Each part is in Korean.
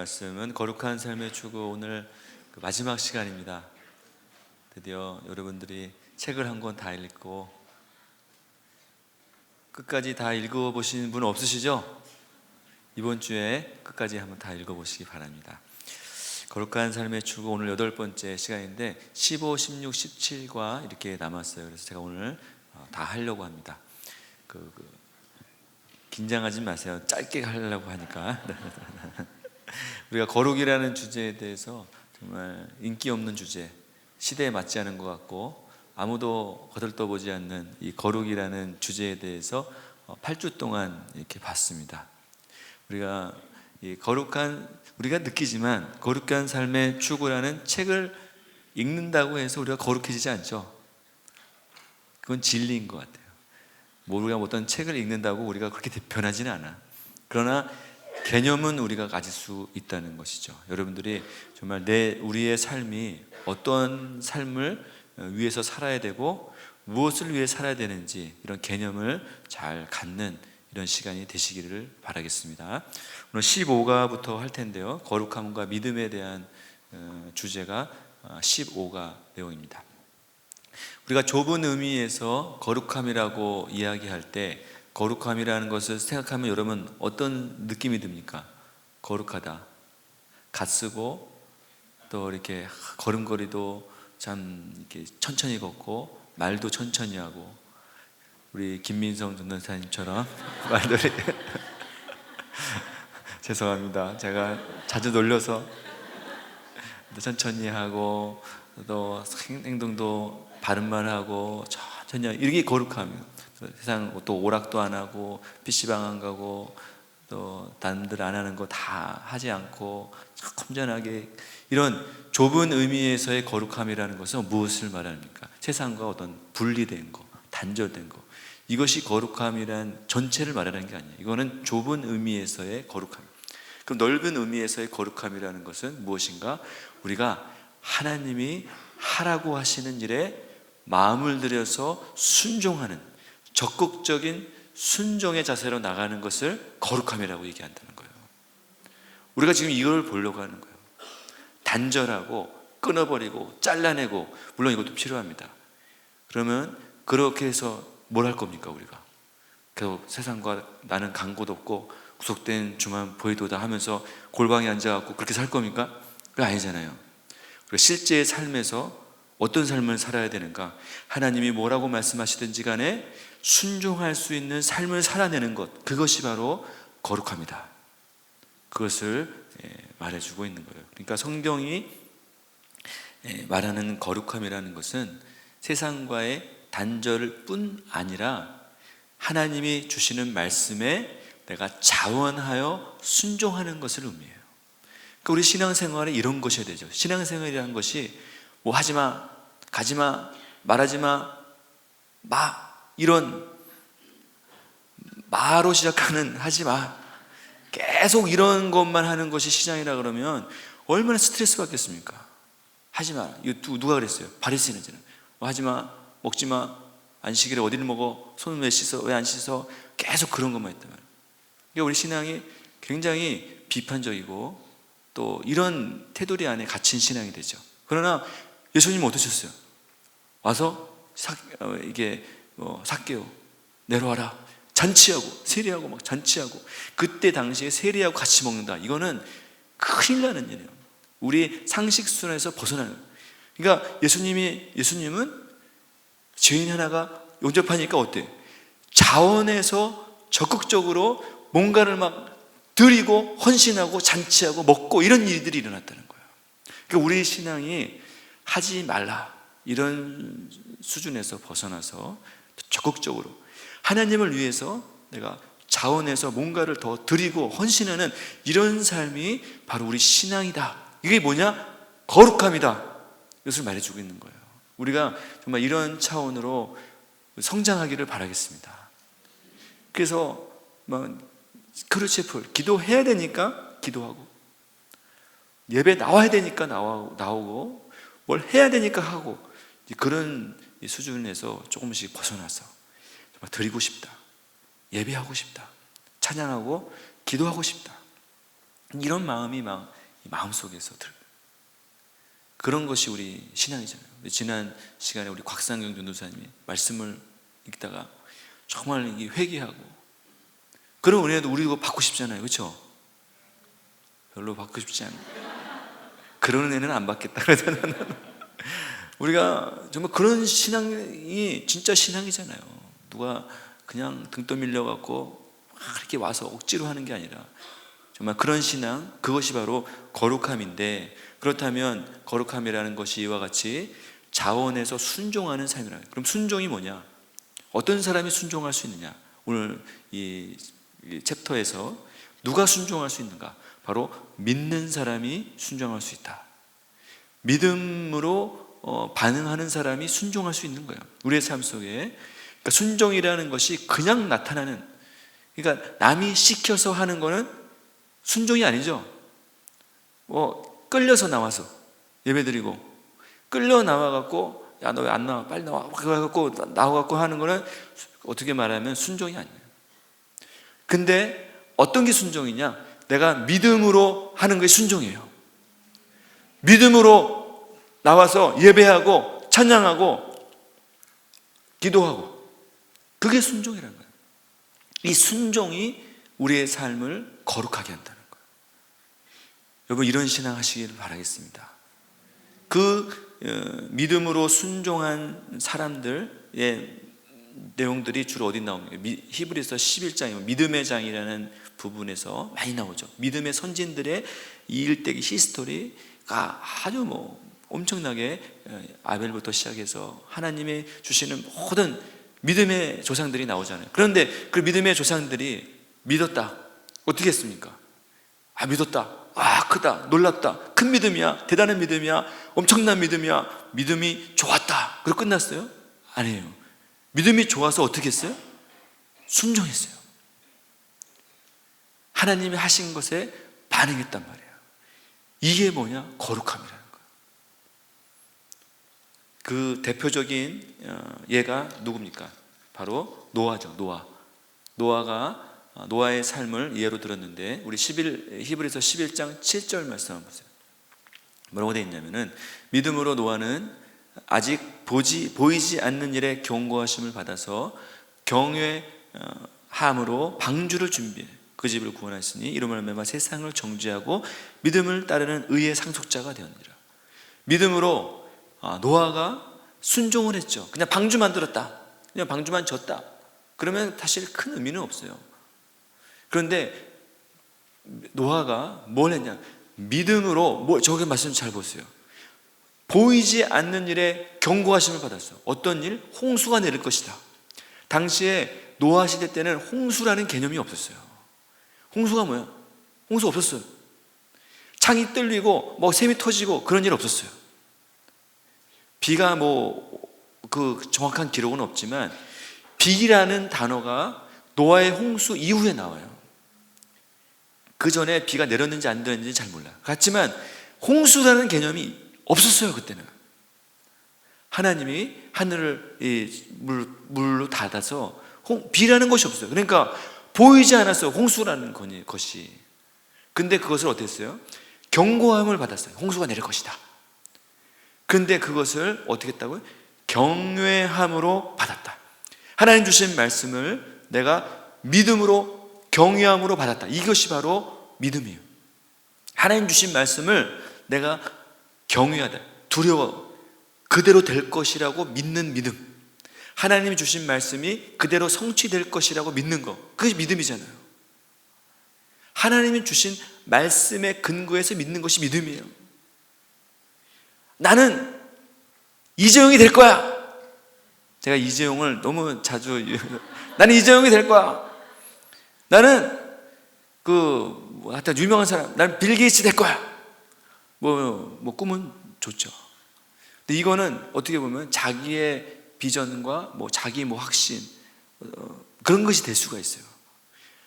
말씀은 거룩한 삶의 추구 오늘 마지막 시간입니다. 드디어 여러분들이 책을 한 권 다 읽고 끝까지 다 읽어보신 분 없으시죠? 이번 주에 끝까지 한번 다 읽어보시기 바랍니다. 거룩한 삶의 추구 오늘 8번째 시간인데 15, 16, 17과 이렇게 남았어요. 그래서 제가 오늘 다 하려고 합니다. 긴장하지 마세요. 짧게 하려고 하니까. 우리가 거룩이라는 주제에 대해서 정말 인기 없는 주제, 시대에 맞지 않은 것 같고 아무도 거들떠보지 않는 이 거룩이라는 주제에 대해서 8주 동안 이렇게 봤습니다. 우리가 느끼지만 거룩한 삶의 추구라는 책을 읽는다고 해서 우리가 거룩해지지 않죠. 그건 진리인 것 같아요. 우리가 어떤 책을 읽는다고 우리가 그렇게 변하지는 않아. 그러나 개념은 우리가 가질 수 있다는 것이죠. 여러분들이 정말 우리의 삶이 어떤 삶을 위해서 살아야 되고 무엇을 위해 살아야 되는지 이런 개념을 잘 갖는 이런 시간이 되시기를 바라겠습니다. 오늘 15가부터 할 텐데요. 거룩함과 믿음에 대한 주제가 15가 내용입니다. 우리가 좁은 의미에서 거룩함이라고 이야기할 때 거룩함이라는 것을 생각하면 여러분 어떤 느낌이 듭니까? 거룩하다, 갓쓰고 또 이렇게 걸음걸이도 참 이렇게 천천히 걷고 말도 천천히 하고 우리 김민성 전도사님처럼 말들이 죄송합니다. 제가 자주 놀려서 천천히 하고 또 행동도 바른말 하고 천천히 이렇게 거룩함이에요. 세상 또 오락도 안 하고 PC방 안 가고 또 남들 안 하는 거 다 하지 않고 험전하게 이런 좁은 의미에서의 거룩함이라는 것은 무엇을 말합니까? 세상과 어떤 분리된 거, 단절된 거, 이것이 거룩함이란 전체를 말하는 게 아니에요. 이거는 좁은 의미에서의 거룩함. 그럼 넓은 의미에서의 거룩함이라는 것은 무엇인가? 우리가 하나님이 하라고 하시는 일에 마음을 들여서 순종하는 적극적인 순종의 자세로 나가는 것을 거룩함이라고 얘기한다는 거예요. 우리가 지금 이걸 보려고 하는 거예요. 단절하고 끊어버리고 잘라내고, 물론 이것도 필요합니다. 그러면 그렇게 해서 뭘 할 겁니까 우리가? 그 세상과 나는 간고도 없고 구속된 주만 보이도다 하면서 골방에 앉아갖고 그렇게 살 겁니까? 그게 아니잖아요. 실제의 삶에서 어떤 삶을 살아야 되는가? 하나님이 뭐라고 말씀하시든지 간에 순종할 수 있는 삶을 살아내는 것, 그것이 바로 거룩합니다. 그것을 말해주고 있는 거예요. 그러니까 성경이 말하는 거룩함이라는 것은 세상과의 단절뿐 아니라 하나님이 주시는 말씀에 내가 자원하여 순종하는 것을 의미해요. 그러니까 우리 신앙생활에 이런 것이 되죠. 신앙생활이라는 것이 뭐 하지마, 가지마, 말하지마, 이런 마로 시작하는 하지마, 계속 이런 것만 하는 것이 신앙이라 그러면 얼마나 스트레스 받겠습니까? 하지마, 이거 누가 그랬어요? 바리새인들은 하지마, 먹지마, 안식일에 어디를 먹어, 손 왜 씻어, 왜 안 씻어, 계속 그런 것만 했단 말이에요. 그러니까 우리 신앙이 굉장히 비판적이고 또 이런 테두리 안에 갇힌 신앙이 되죠. 그러나 예수님은 어떠셨어요? 와서 삭개오 내려와라, 잔치하고 세리하고 막 잔치하고, 그때 당시에 세리하고 같이 먹는다, 이거는 큰일 나는 일이에요. 우리 상식선에서 벗어나는. 그러니까 예수님은 죄인 하나가 용접하니까 어때? 자원해서 적극적으로 뭔가를 막 드리고 헌신하고 잔치하고 먹고 이런 일들이 일어났다는 거예요. 그러니까 우리 신앙이 하지 말라 이런 수준에서 벗어나서 적극적으로 하나님을 위해서 내가 자원해서 뭔가를 더 드리고 헌신하는 이런 삶이 바로 우리 신앙이다. 이게 뭐냐? 거룩함이다. 이것을 말해주고 있는 거예요. 우리가 정말 이런 차원으로 성장하기를 바라겠습니다. 그래서 크루체플, 기도해야 되니까 기도하고, 예배 나와야 되니까 나오고, 뭘 해야 되니까 하고, 그런 수준에서 조금씩 벗어나서 정말 드리고 싶다, 예배하고 싶다, 찬양하고 기도하고 싶다. 이런 마음이 막 마음속에서 들어요. 그런 것이 우리 신앙이잖아요. 지난 시간에 우리 곽상경 전도사님이 말씀을 읽다가 정말 회개하고, 그런 은혜도 우리도 받고 싶잖아요. 그렇죠? 별로 받고 싶지 않아요. 그런 은혜는 안 받겠다 그러잖아요. 우리가 정말 그런 신앙이 진짜 신앙이잖아요. 누가 그냥 등 떠밀려갖고 이렇게 와서 억지로 하는 게 아니라 정말 그런 신앙, 그것이 바로 거룩함인데, 그렇다면 거룩함이라는 것이 이와 같이 자원해서 순종하는 삶이라는 거예요. 그럼 순종이 뭐냐? 어떤 사람이 순종할 수 있느냐? 오늘 이 챕터에서 누가 순종할 수 있는가? 바로 믿는 사람이 순종할 수 있다. 믿음으로 반응하는 사람이 순종할 수 있는 거예요. 우리의 삶 속에. 그러니까 순종이라는 것이 그냥 나타나는, 그러니까 남이 시켜서 하는 거는 순종이 아니죠. 끌려서 나와서 예배드리고, 끌려 나와갖고 야 너 왜 안 나와? 빨리 나와. 그래갖고 나와갖고 하는 거는 어떻게 말하면 순종이 아니에요. 근데 어떤 게 순종이냐? 내가 믿음으로 하는 게 순종이에요. 믿음으로 나와서 예배하고 찬양하고 기도하고, 그게 순종이라는 거예요. 이 순종이 우리의 삶을 거룩하게 한다는 거예요. 여러분, 이런 신앙 하시기를 바라겠습니다. 믿음으로 순종한 사람들의 내용들이 주로 어디 나옵니까? 히브리서 11장이면 믿음의 장이라는 부분에서 많이 나오죠. 믿음의 선진들의 이 일대기 히스토리가 아주 엄청나게 아벨부터 시작해서 하나님이 주시는 모든 믿음의 조상들이 나오잖아요. 그런데 그 믿음의 조상들이 믿었다. 어떻게 했습니까? 믿었다. 크다. 놀랍다. 큰 믿음이야. 대단한 믿음이야. 엄청난 믿음이야. 믿음이 좋았다. 그리고 끝났어요? 아니에요. 믿음이 좋아서 어떻게 했어요? 순종했어요. 하나님이 하신 것에 반응했단 말이에요. 이게 뭐냐? 거룩함이라는 거예요. 그 대표적인 예가 누굽니까? 바로 노아죠. 노아가 노아의 삶을 예로 들었는데, 우리 히브리서 11장 7절 말씀 한번 보세요. 뭐라고 되어 있냐면은, 믿음으로 노아는 아직 보이지 않는 일에 경고하심을 받아서 경외함으로 방주를 준비해 그 집을 구원하였으니 이름을 말미암아 세상을 정죄하고 믿음을 따르는 의의 상속자가 되었느니라. 믿음으로 노아가 순종을 했죠. 그냥 방주 만들었다, 그냥 방주만 졌다, 그러면 사실 큰 의미는 없어요. 그런데 노아가 뭘 했냐? 믿음으로, 저기 말씀 잘 보세요. 보이지 않는 일에 경고하심을 받았어. 어떤 일? 홍수가 내릴 것이다. 당시에 노아 시대 때는 홍수라는 개념이 없었어요. 홍수가 뭐야? 홍수 없었어요. 창이 뚫리고 샘이 터지고 그런 일 없었어요. 비가 그 정확한 기록은 없지만 비라는 단어가 노아의 홍수 이후에 나와요. 그 전에 비가 내렸는지 안 내렸는지 잘 몰라요. 같지만 홍수라는 개념이 없었어요. 그때는 하나님이 하늘을 물로 닫아서 비라는 것이 없어요. 그러니까 보이지 않았어요, 홍수라는 것이. 근데 그것을 어떻게 했어요? 경고함을 받았어요. 홍수가 내릴 것이다. 근데 그것을 어떻게 했다고요? 경외함으로 받았다. 하나님 주신 말씀을 내가 믿음으로, 경외함으로 받았다. 이것이 바로 믿음이에요. 하나님 주신 말씀을 내가 경외하다, 두려워, 그대로 될 것이라고 믿는 믿음. 하나님이 주신 말씀이 그대로 성취될 것이라고 믿는 것, 그것이 믿음이잖아요. 하나님이 주신 말씀의 근거에서 믿는 것이 믿음이에요. 나는 이재용이 될 거야. 제가 이재용을 너무 자주 나는 이재용이 될 거야. 나는 하여튼 유명한 사람, 나는 빌 게이츠 될 거야. 꿈은 좋죠. 근데 이거는 어떻게 보면 자기의 비전과 자기 확신, 그런 것이 될 수가 있어요.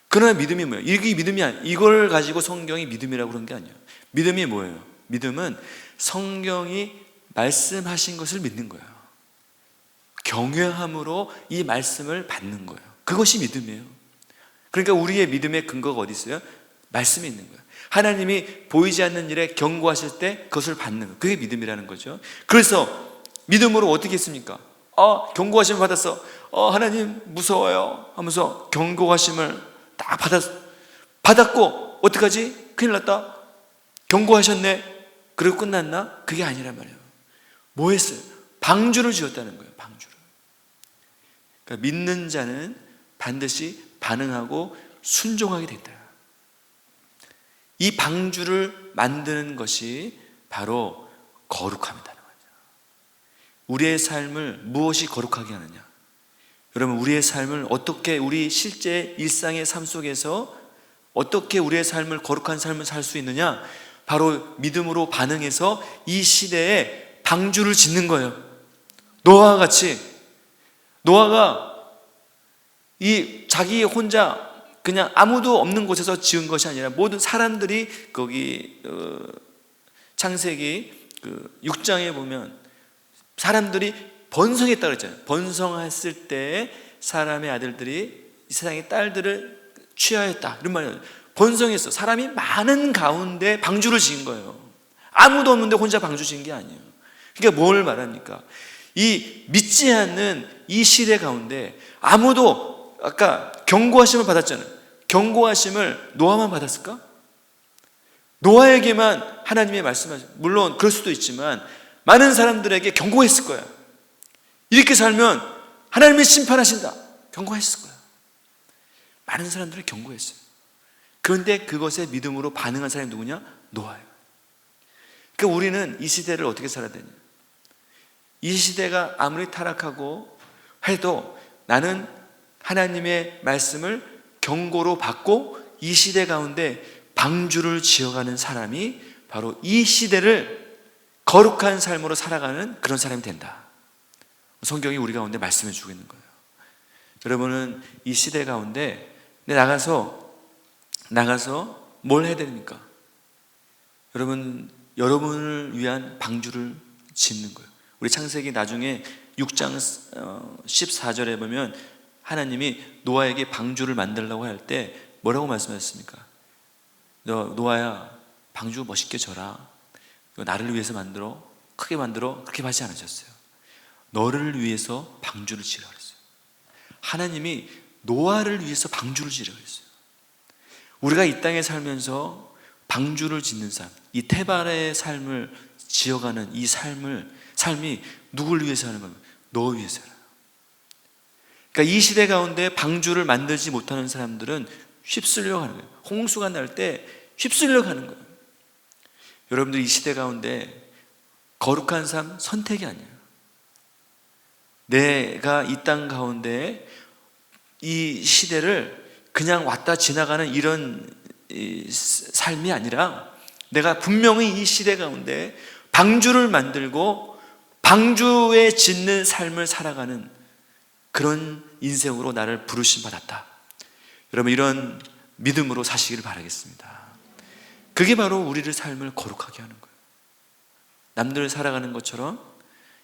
그러나 믿음이 뭐예요? 이게 믿음이 아니에요. 이걸 가지고 성경이 믿음이라고 그런 게 아니에요. 믿음이 뭐예요? 믿음은 성경이 말씀하신 것을 믿는 거예요. 경외함으로 이 말씀을 받는 거예요. 그것이 믿음이에요. 그러니까 우리의 믿음의 근거가 어디 있어요? 말씀이 있는 거예요. 하나님이 보이지 않는 일에 경고하실 때 그것을 받는 거예요. 그게 믿음이라는 거죠. 그래서 믿음으로 어떻게 했습니까? 경고하심을 받았어. 하나님 무서워요 하면서 경고하심을 딱 받았고 어떡하지? 큰일 났다. 경고하셨네. 그리고 끝났나? 그게 아니란 말이에요. 뭐 했어요? 방주를 지었다는 거예요. 방주를. 그러니까 믿는 자는 반드시 반응하고 순종하게 된다. 이 방주를 만드는 것이 바로 거룩함이라는 거죠. 우리의 삶을 무엇이 거룩하게 하느냐? 여러분, 우리의 삶을 어떻게, 우리 실제 일상의 삶 속에서 어떻게 우리의 삶을 거룩한 삶을 살 수 있느냐? 바로 믿음으로 반응해서 이 시대에 방주를 짓는 거예요. 노아와 같이. 노아가 이 자기 혼자 그냥 아무도 없는 곳에서 지은 것이 아니라 모든 사람들이 거기 창세기 6장에 보면 사람들이 번성했다고 그랬잖아요. 번성했을 때 사람의 아들들이 이 세상의 딸들을 취하였다 이런 말이에요. 번성했어. 사람이 많은 가운데 방주를 지은 거예요. 아무도 없는데 혼자 방주 지은 게 아니에요. 그러니까 뭘 말합니까? 이 믿지 않는 이 시대 가운데 아무도, 아까 경고하심을 받았잖아요. 경고하심을 노아만 받았을까? 노아에게만 하나님의 말씀하신, 물론 그럴 수도 있지만 많은 사람들에게 경고했을 거야. 이렇게 살면 하나님이 심판하신다. 경고했을 거야. 많은 사람들을 경고했어요. 그런데 그것에 믿음으로 반응한 사람이 누구냐? 노아예요. 그러니까 우리는 이 시대를 어떻게 살아야 되냐? 이 시대가 아무리 타락하고 해도 나는 하나님의 말씀을 경고로 받고 이 시대 가운데 방주를 지어가는 사람이 바로 이 시대를 거룩한 삶으로 살아가는 그런 사람이 된다. 성경이 우리 가운데 말씀해 주고 있는 거예요. 여러분은 이 시대 가운데 나가서 뭘 해야 됩니까? 여러분을 위한 방주를 짓는 거예요. 우리 창세기 나중에 6장 14절에 보면 하나님이 노아에게 방주를 만들려고 할 때 뭐라고 말씀하셨습니까? 노아야, 방주 멋있게 져라. 나를 위해서 만들어, 크게 만들어. 그렇게 하지 않으셨어요. 너를 위해서 방주를 지으라 그랬어요. 하나님이 노아를 위해서 방주를 지으라 그랬어요. 우리가 이 땅에 살면서 방주를 짓는 삶, 이 태발의 삶을 지어가는 이 삶이 누굴 위해서 하는 겁니까? 너 위해서 하는. 그러니까 이 시대 가운데 방주를 만들지 못하는 사람들은 휩쓸려 가는 거예요. 홍수가 날 때 휩쓸려 가는 거예요. 여러분들 이 시대 가운데 거룩한 삶 선택이 아니에요. 내가 이 땅 가운데 이 시대를 그냥 왔다 지나가는 이런 삶이 아니라 내가 분명히 이 시대 가운데 방주를 만들고 방주에 짓는 삶을 살아가는 그런 인생으로 나를 부르심 받았다. 여러분, 이런 믿음으로 사시기를 바라겠습니다. 그게 바로 우리를 삶을 거룩하게 하는 거예요. 남들 살아가는 것처럼,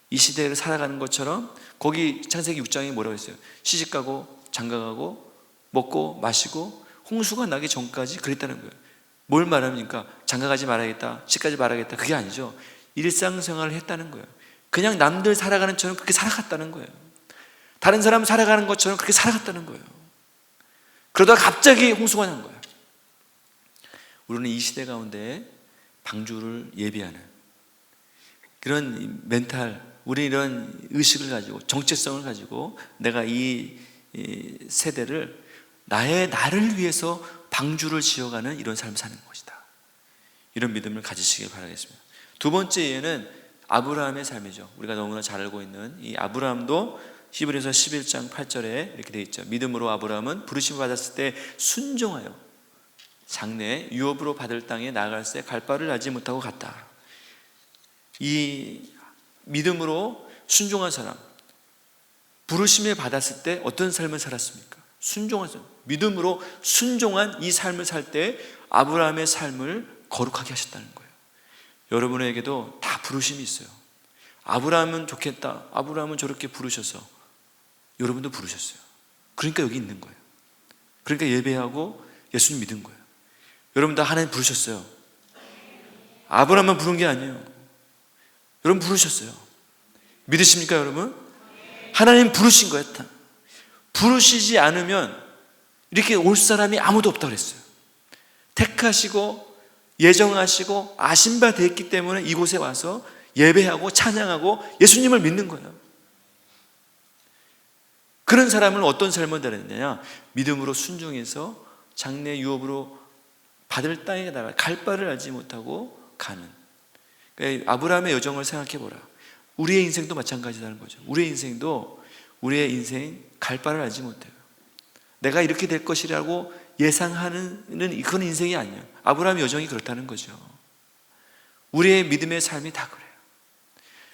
이 시대를 살아가는 것처럼, 거기 창세기 6장에 뭐라고 했어요? 시집가고 장가가고 먹고 마시고 홍수가 나기 전까지 그랬다는 거예요. 뭘 말합니까? 장가가지 말아야겠다, 시집가지 말아야겠다, 그게 아니죠. 일상생활을 했다는 거예요. 그냥 남들 살아가는 것처럼 그렇게 살아갔다는 거예요. 다른 사람 살아가는 것처럼 그렇게 살아갔다는 거예요. 그러다가 갑자기 홍수가 난 거예요. 우리는 이 시대 가운데 방주를 예비하는 그런 멘탈, 우리 이런 의식을 가지고, 정체성을 가지고 내가 이 세대를 나를 위해서 방주를 지어가는 이런 삶을 사는 것이다. 이런 믿음을 가지시길 바라겠습니다. 두 번째 예는 아브라함의 삶이죠. 우리가 너무나 잘 알고 있는 이 아브라함도 히브리서 11장 8절에 이렇게 되어 있죠. 믿음으로 아브라함은 부르심을 받았을 때 순종하여 장래 유업으로 받을 땅에 나아갈새 갈 바를 알지 못하고 갔다. 이 믿음으로 순종한 사람, 부르심을 받았을 때 어떤 삶을 살았습니까? 순종한 사람, 믿음으로 순종한 이 삶을 살 때 아브라함의 삶을 거룩하게 하셨다는 거예요. 여러분에게도 다 부르심이 있어요. 아브라함은 좋겠다, 아브라함은 저렇게 부르셔서 여러분도 부르셨어요. 그러니까 여기 있는 거예요. 그러니까 예배하고 예수님 믿은 거예요. 여러분 다 하나님 부르셨어요. 아브라함만 부른 게 아니에요. 여러분 부르셨어요. 믿으십니까 여러분? 하나님 부르신 거예요. 부르시지 않으면 이렇게 올 사람이 아무도 없다고 그랬어요. 택하시고 예정하시고 아신 바 됐기 때문에 이곳에 와서 예배하고 찬양하고 예수님을 믿는 거예요. 그런 사람은 어떤 삶을 달았느냐? 믿음으로 순종해서 장래 유업으로 받을 땅에 나가 갈 바를 알지 못하고 가는. 그러니까 아브라함의 여정을 생각해 보라. 우리의 인생도 마찬가지라는 거죠. 우리의 인생 갈 바를 알지 못해요. 내가 이렇게 될 것이라고 예상하는 그런 인생이 아니에요. 아브라함의 여정이 그렇다는 거죠. 우리의 믿음의 삶이 다 그래요.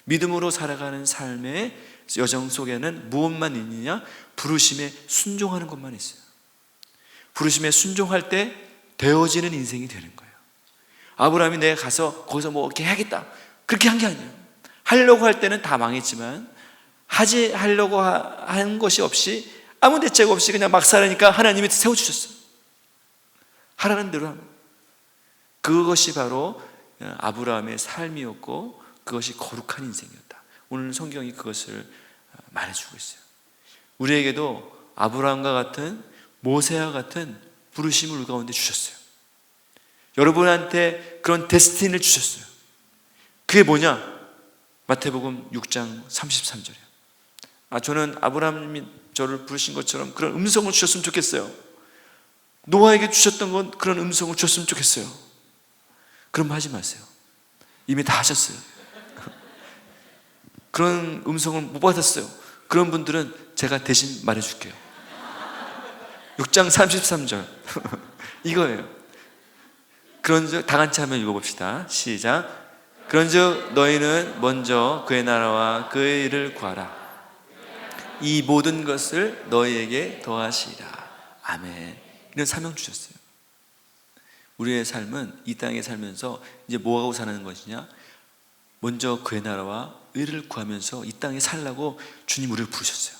믿음으로 살아가는 삶의 여정 속에는 무엇만 있느냐? 부르심에 순종하는 것만 있어요. 부르심에 순종할 때 되어지는 인생이 되는 거예요. 아브라함이 내가 가서 거기서 뭐 이렇게 해야겠다 그렇게 한 게 아니에요. 하려고 할 때는 다 망했지만 하려고 한 것이 없이 아무 대책 없이 그냥 막 살으니까 하나님이 세워주셨어요. 하라는 대로 하면. 그것이 바로 아브라함의 삶이었고 그것이 거룩한 인생이었다. 오늘 성경이 그것을 말해주고 있어요. 우리에게도 아브라함과 같은 모세와 같은 부르심을 우리 가운데 주셨어요. 여러분한테 그런 데스티니를 주셨어요. 그게 뭐냐? 마태복음 6장 33절이에요. 저는 아브라함이 저를 부르신 것처럼 그런 음성을 주셨으면 좋겠어요. 노아에게 주셨던 건 그런 음성을 주셨으면 좋겠어요. 그럼 하지 마세요. 이미 다 하셨어요. 그런 음성을 못 받았어요. 그런 분들은 제가 대신 말해줄게요. 6장 33절 이거예요. 그런즉 다 같이 한번 읽어봅시다. 시작. 그런즉 너희는 먼저 그의 나라와 그의 일을 구하라. 이 모든 것을 너희에게 더하시리라. 아멘. 이런 사명 주셨어요. 우리의 삶은 이 땅에 살면서 이제 뭐 하고 사는 것이냐? 먼저 그의 나라와 의를 구하면서 이 땅에 살라고 주님 우리를 부르셨어요.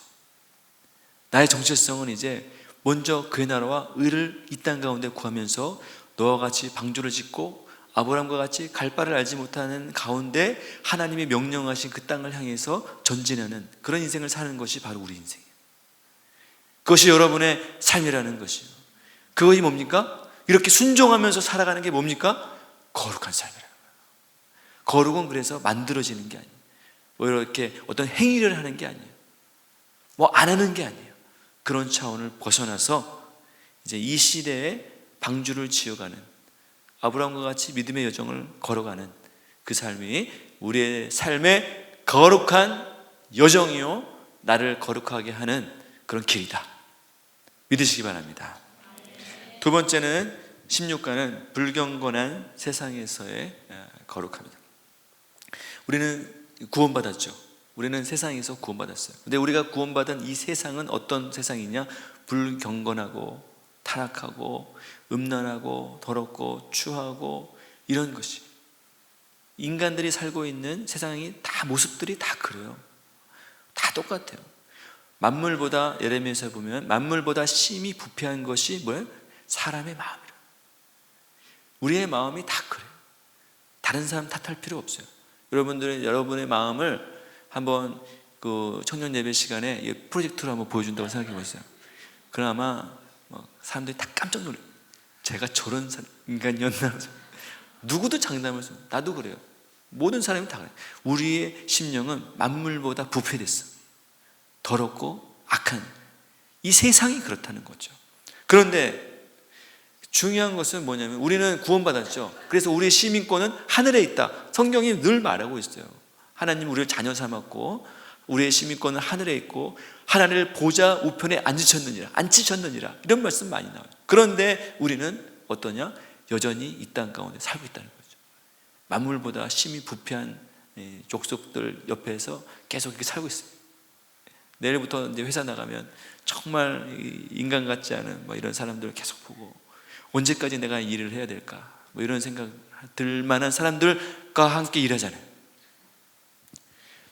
나의 정체성은 이제 먼저 그의 나라와 의를 이 땅 가운데 구하면서 너와 같이 방주를 짓고 아브라함과 같이 갈 바를 알지 못하는 가운데 하나님이 명령하신 그 땅을 향해서 전진하는 그런 인생을 사는 것이 바로 우리 인생이에요. 그것이 여러분의 삶이라는 것이에요. 그것이 뭡니까? 이렇게 순종하면서 살아가는 게 뭡니까? 거룩한 삶이라는 거예요. 거룩은 그래서 만들어지는 게 아니에요. 뭐 이렇게 어떤 행위를 하는 게 아니에요. 뭐 안 하는 게 아니에요. 그런 차원을 벗어나서 이제 이 시대에 방주를 지어가는 아브라함과 같이 믿음의 여정을 걸어가는 그 삶이 우리의 삶의 거룩한 여정이요 나를 거룩하게 하는 그런 길이다. 믿으시기 바랍니다. 두 번째는 16가는 불경건한 세상에서의 거룩함이다. 우리는 구원받았죠. 우리는 세상에서 구원받았어요. 근데 우리가 구원받은 이 세상은 어떤 세상이냐? 불경건하고 타락하고 음란하고 더럽고 추하고 이런 것이 인간들이 살고 있는 세상이 다 모습들이 다 그래요. 다 똑같아요. 만물보다 예레미야에서 보면 만물보다 심히 부패한 것이 뭐예요? 사람의 마음이라. 우리의 마음이 다 그래요. 다른 사람 탓할 필요 없어요. 여러분의 마음을 한번 그 청년 예배 시간에 프로젝트로 한번 보여준다고 생각해 보세요. 그나마 사람들이 다 깜짝 놀라요. 제가 저런 인간이었나? 누구도 장담을 해요. 나도 그래요. 모든 사람이 다 그래요. 우리의 심령은 만물보다 부패됐어. 더럽고 악한 이 세상이 그렇다는 거죠. 그런데 중요한 것은 뭐냐면 우리는 구원받았죠. 그래서 우리의 시민권은 하늘에 있다. 성경이 늘 말하고 있어요. 하나님 우리를 자녀 삼았고 우리의 시민권은 하늘에 있고 하나님을 보좌 우편에 앉히셨느니라 이런 말씀 많이 나와요. 그런데 우리는 어떠냐? 여전히 이 땅 가운데 살고 있다는 거죠. 만물보다 심히 부패한 족속들 옆에서 계속 이렇게 살고 있어요. 내일부터 이제 회사 나가면 정말 인간 같지 않은 이런 사람들을 계속 보고 언제까지 내가 일을 해야 될까? 이런 생각 들 만한 사람들과 함께 일하잖아요.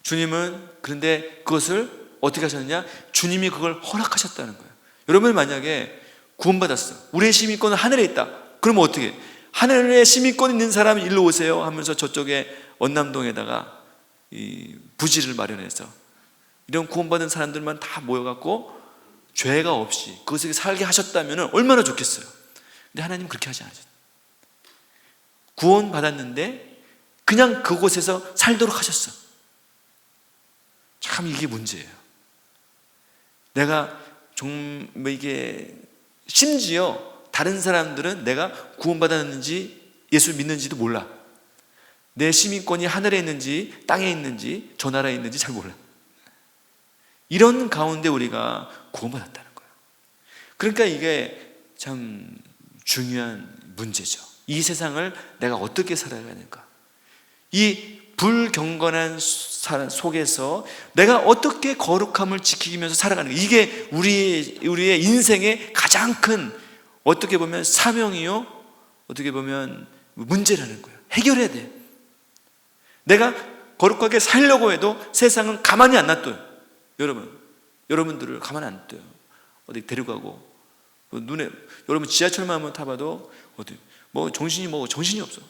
주님은 그런데 그것을 어떻게 하셨느냐? 주님이 그걸 허락하셨다는 거예요. 여러분 만약에 구원받았어. 우리의 시민권은 하늘에 있다. 그러면 어떻게? 하늘에 시민권 있는 사람이 일로 오세요 하면서 저쪽에 언남동에다가 이 부지를 마련해서 이런 구원받은 사람들만 다 모여갖고 죄가 없이 그것에 살게 하셨다면 얼마나 좋겠어요. 근데 하나님은 그렇게 하지 않으셨어요. 구원받았는데 그냥 그곳에서 살도록 하셨어. 참 이게 문제예요. 내가 좀 이게 심지어 다른 사람들은 내가 구원받았는지 예수 믿는지도 몰라. 내 시민권이 하늘에 있는지 땅에 있는지 저 나라에 있는지 잘 몰라. 이런 가운데 우리가 구원받았다는 거예요. 그러니까 이게 참 중요한 문제죠. 이 세상을 내가 어떻게 살아가야 할까? 이 불경건한 속에서 내가 어떻게 거룩함을 지키면서 살아가는 거, 이게 우리의 인생의 가장 큰 어떻게 보면 사명이요, 어떻게 보면 문제라는 거예요. 해결해야 돼. 내가 거룩하게 살려고 해도 세상은 가만히 안 놔둬요. 여러분들을 가만히 안 놔둬요. 어디 데려가고 눈에 여러분 지하철만 한번 타봐도 어디 정신이 없어.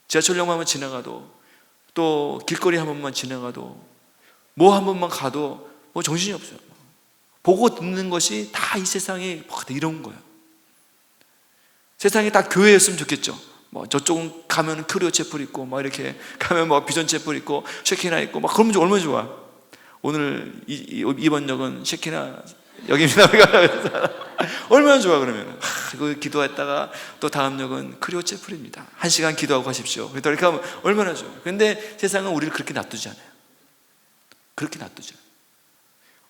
지하철역만 한번 지나가도 또 길거리 한 번만 지나가도 뭐 한 번만 가도 정신이 없어요. 보고 듣는 것이 다 이 세상에 이런 거예요. 세상에 다 교회였으면 좋겠죠. 저쪽은 가면 크리오 채플 있고 이렇게 가면 비전 채플 있고 쉐키나 있고 그러면 얼마나 좋아. 오늘 이번 역은 쉐키나 역입니다. 얼마나 좋아. 그러면 그 기도했다가 또 다음 역은 크리오 채플입니다. 1시간 기도하고 가십시오. 그렇게 하면 얼마나 좋아. 근데 세상은 우리를 그렇게 놔두지 않아요. 그렇게 놔두죠.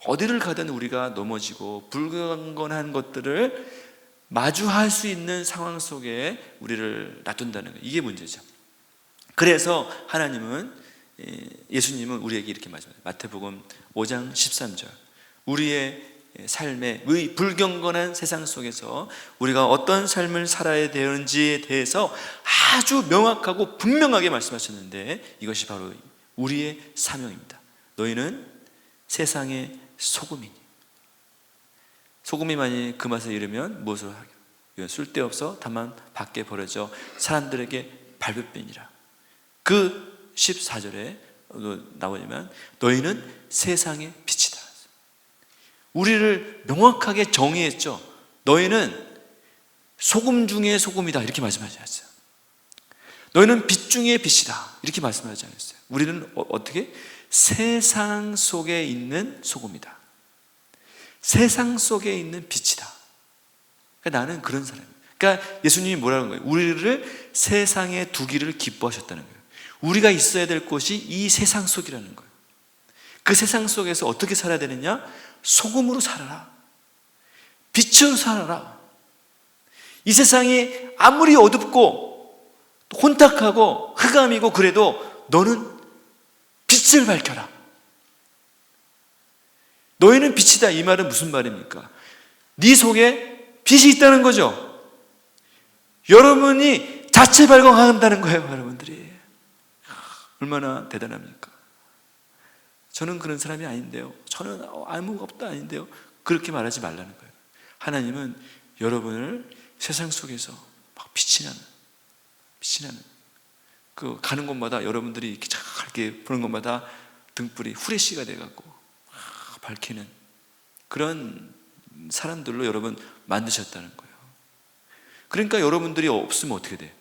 어디를 가든 우리가 넘어지고 불경건한 것들을 마주할 수 있는 상황 속에 우리를 놔둔다는 거예요. 이게 문제죠. 그래서 예수님은 우리에게 이렇게 말씀합니다. 마태복음 5장 13절. 우리의 삶의 불경건한 세상 속에서 우리가 어떤 삶을 살아야 되는지에 대해서 아주 명확하고 분명하게 말씀하셨는데, 이것이 바로 우리의 사명입니다. 너희는 세상의 소금이니, 소금이 만일 그 맛을 잃으면 무엇을 하겠노? 쓸데없어 다만 밖에 버려져 사람들에게 발ved되니라. 그 14절에 나오지만 너희는 세상의 빛이다. 우리를 명확하게 정의했죠. 너희는 소금 중에 소금이다 이렇게 말씀하지 않았어요. 너희는 빛 중에 빛이다 이렇게 말씀하지 않았어요. 우리는 어떻게? 세상 속에 있는 소금이다. 세상 속에 있는 빛이다. 그러니까 나는 그런 사람이에요. 그러니까 예수님이 뭐라는 거예요? 우리를 세상에 두기를 기뻐하셨다는 거예요. 우리가 있어야 될 곳이 이 세상 속이라는 거예요. 그 세상 속에서 어떻게 살아야 되느냐? 소금으로 살아라. 빛으로 살아라. 이 세상이 아무리 어둡고 혼탁하고 흑암이고 그래도 너는 빛을 밝혀라. 너희는 빛이다. 이 말은 무슨 말입니까? 네 속에 빛이 있다는 거죠. 여러분이 자체 발광한다는 거예요. 여러분들이 얼마나 대단합니까? 저는 그런 사람이 아닌데요, 저는 아무것도 아닌데요, 그렇게 말하지 말라는 거예요. 하나님은 여러분을 세상 속에서 막 빛이 나는 그 가는 곳마다 여러분들이 이렇게 보는 곳마다 등불이 후레쉬가 돼갖고 밝히는 그런 사람들로 여러분 만드셨다는 거예요. 그러니까 여러분들이 없으면 어떻게 돼?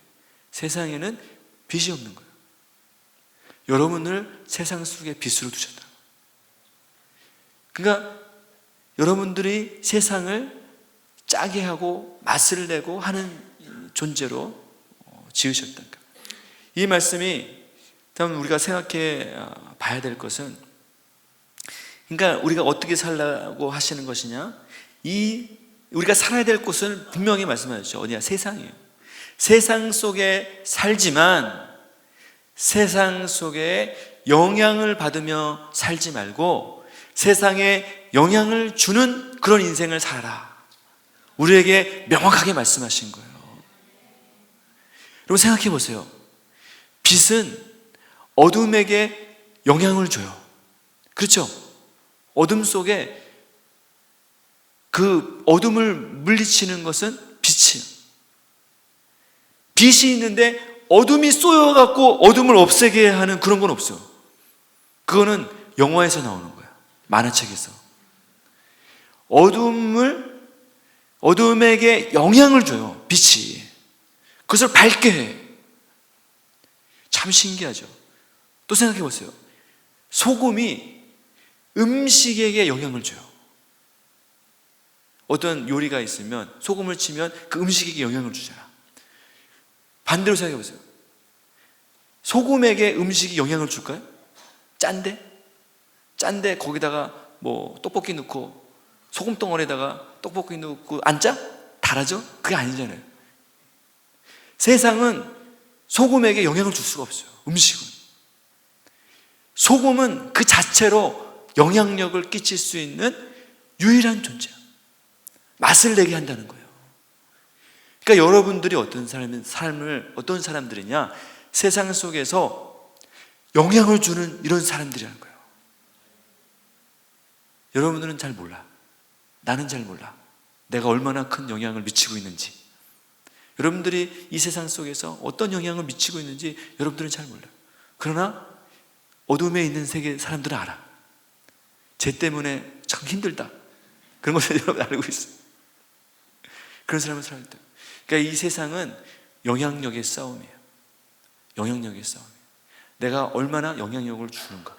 세상에는 빛이 없는 거예요. 여러분을 세상 속에 빛으로 두셨다. 그러니까 여러분들이 세상을 짜게 하고 맛을 내고 하는 존재로 지으셨다. 이 말씀이 다음 우리가 생각해 봐야 될 것은, 그러니까 우리가 어떻게 살라고 하시는 것이냐? 우리가 살아야 될 곳은 분명히 말씀하셨죠. 어디야? 세상이에요. 세상 속에 살지만 세상 속에 영향을 받으며 살지 말고 세상에 영향을 주는 그런 인생을 살아라. 우리에게 명확하게 말씀하신 거예요. 여러분 생각해 보세요. 빛은 어둠에게 영향을 줘요. 그렇죠? 어둠 속에 그 어둠을 물리치는 것은 빛이에요. 빛이 있는데 어둠이 쏘여갖고 어둠을 없애게 하는 그런 건 없어. 그거는 영화에서 나오는 거야. 만화책에서. 어둠에게 영향을 줘요, 빛이. 그것을 밝게 해. 참 신기하죠. 또 생각해 보세요. 소금이 음식에게 영향을 줘요. 어떤 요리가 있으면 소금을 치면 그 음식에게 영향을 주잖아. 반대로 생각해 보세요. 소금에게 음식이 영향을 줄까요? 짠데 거기다가 뭐 떡볶이 넣고 소금 덩어리에다가 떡볶이 넣고 안 짜? 달아져? 그게 아니잖아요. 세상은 소금에게 영향을 줄 수가 없어요. 음식은. 소금은 그 자체로 영향력을 끼칠 수 있는 유일한 존재야. 맛을 내게 한다는 거예요. 그러니까 여러분들이 어떤 사람들이냐? 세상 속에서 영향을 주는 이런 사람들이라는 거예요. 여러분들은 잘 몰라. 나는 잘 몰라. 내가 얼마나 큰 영향을 미치고 있는지. 여러분들이 이 세상 속에서 어떤 영향을 미치고 있는지 여러분들은 잘 몰라요. 그러나 어둠에 있는 세계 사람들은 알아. 쟤 때문에 참 힘들다. 그런 것을 여러분 알고 있어요. 그런 사람은 살아야 돼요. 그러니까 이 세상은 영향력의 싸움이에요. 영향력의 싸움이에요. 내가 얼마나 영향력을 주는가.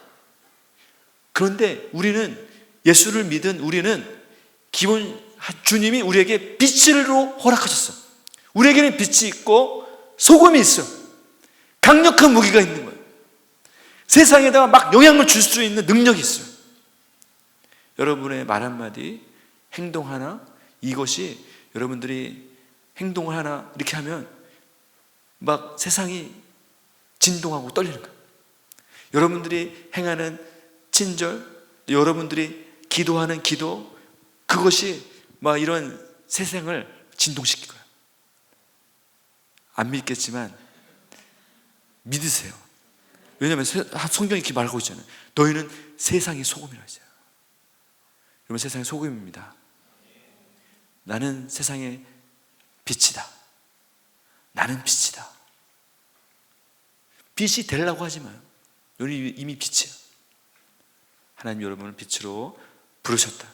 그런데 우리는 예수를 믿은 우리는 주님이 우리에게 빛으로 허락하셨어. 우리에게는 빛이 있고 소금이 있어. 강력한 무기가 있는 거예요. 세상에다가 막 영향을 줄 수 있는 능력이 있어요. 여러분의 말 한마디, 행동 하나, 이것이 여러분들이 행동을 하나 이렇게 하면 막 세상이 진동하고 떨리는 거예요. 여러분들이 행하는 친절, 여러분들이 기도하는 기도, 그것이 막 이런 세상을 진동시킬 거예요. 안 믿겠지만 믿으세요. 왜냐하면 성경이 이렇게 말하고 있잖아요. 너희는 세상의 소금이라고 했어요. 여러분, 세상의 소금입니다. 나는 세상의 빛이다. 나는 빛이다. 빛이 되려고 하지 마요. 여러분 이미 빛이에요. 하나님 여러분을 빛으로 부르셨다.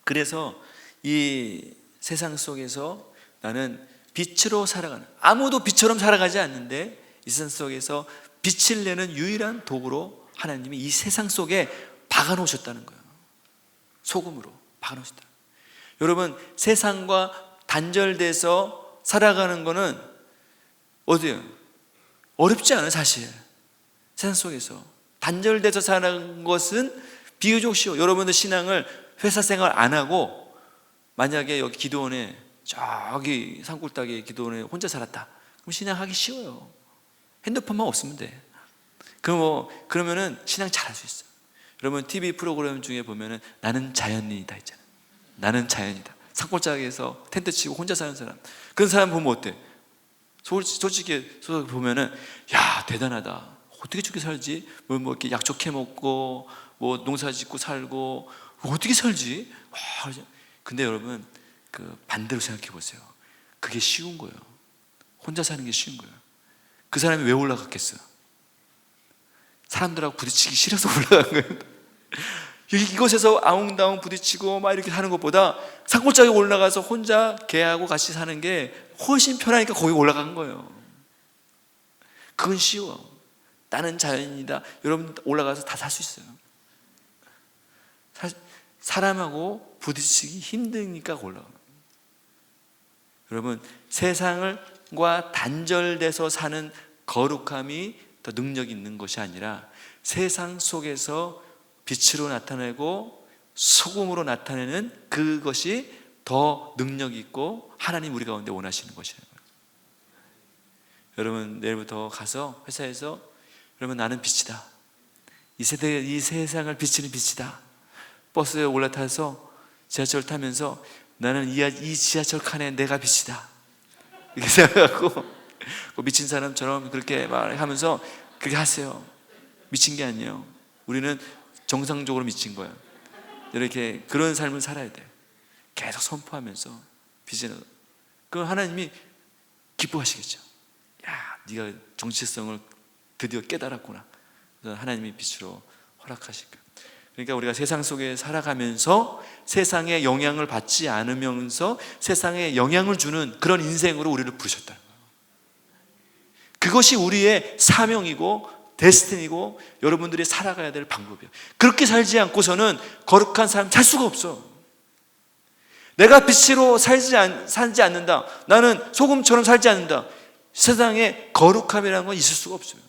그래서 이 세상 속에서 나는 빛으로 살아가는, 아무도 빛처럼 살아가지 않는데 이 세상 속에서 빛을 내는 유일한 도구로 하나님이 이 세상 속에 박아놓으셨다는 거예요. 소금으로 박아놓으셨다. 여러분, 세상과 단절돼서 살아가는 거는 어디예요? 어렵지 않아요, 사실. 세상 속에서 단절돼서 사는 것은 비교적 쉬워. 여러분들 신앙을 회사 생활 안 하고 만약에 여기 기도원에 저기 산골짜기 기도원에 혼자 살았다. 그럼 신앙하기 쉬워요. 핸드폰만 없으면 돼. 그러면은 신앙 잘할 수 있어요. 여러분 TV 프로그램 중에 보면은 나는 자연인이다 있잖아요. 나는 자연이다. 산골짜기에서 텐트 치고 혼자 사는 사람. 그런 사람 보면 어때? 솔직히 보면은 야 대단하다. 어떻게 저렇게 살지? 뭐 이렇게 약초캐 먹고 뭐 농사 짓고 살고 어떻게 살지? 근데 여러분 그 반대로 생각해 보세요. 그게 쉬운 거예요. 혼자 사는 게 쉬운 거예요. 그 사람이 왜 올라갔겠어요? 사람들하고 부딪히기 싫어서 올라간 거예요. 이곳에서 아웅다웅 부딪히고 막 이렇게 사는 것보다 산골짜기 올라가서 혼자 개하고 같이 사는 게 훨씬 편하니까 거기 올라간 거예요. 그건 쉬워. 나는 자연이다. 여러분 올라가서 다 살 수 있어요. 사람하고 부딪히기 힘드니까 올라가는 거예요. 여러분 세상과 단절돼서 사는 거룩함이 더 능력이 있는 것이 아니라 세상 속에서 빛으로 나타내고 소금으로 나타내는 그것이 더 능력이 있고 하나님 우리 가운데 원하시는 것이에요. 여러분 내일부터 가서 회사에서 여러분 나는 빛이다. 이 세상을 비치는 빛이다. 버스에 올라타서 지하철 타면서 나는 이 지하철 칸에 내가 빛이다. 이렇게 생각하고 미친 사람처럼 그렇게 말하면서 그렇게 하세요. 미친 게 아니에요. 우리는 정상적으로 미친 거야. 이렇게 그런 삶을 살아야 돼. 계속 선포하면서 빛이 나. 그럼 하나님이 기뻐하시겠죠. 야, 네가 정체성을 드디어 깨달았구나. 그래서 하나님이 빛으로 허락하실 거예요. 그러니까 우리가 세상 속에 살아가면서 세상에 영향을 받지 않으면서 세상에 영향을 주는 그런 인생으로 우리를 부르셨다는 거예요. 그것이 우리의 사명이고 데스티니고 여러분들이 살아가야 될 방법이에요. 그렇게 살지 않고서는 거룩한 삶 살 수가 없어. 내가 빛으로 살지 않는다, 나는 소금처럼 살지 않는다, 세상에 거룩함이라는 건 있을 수가 없어요.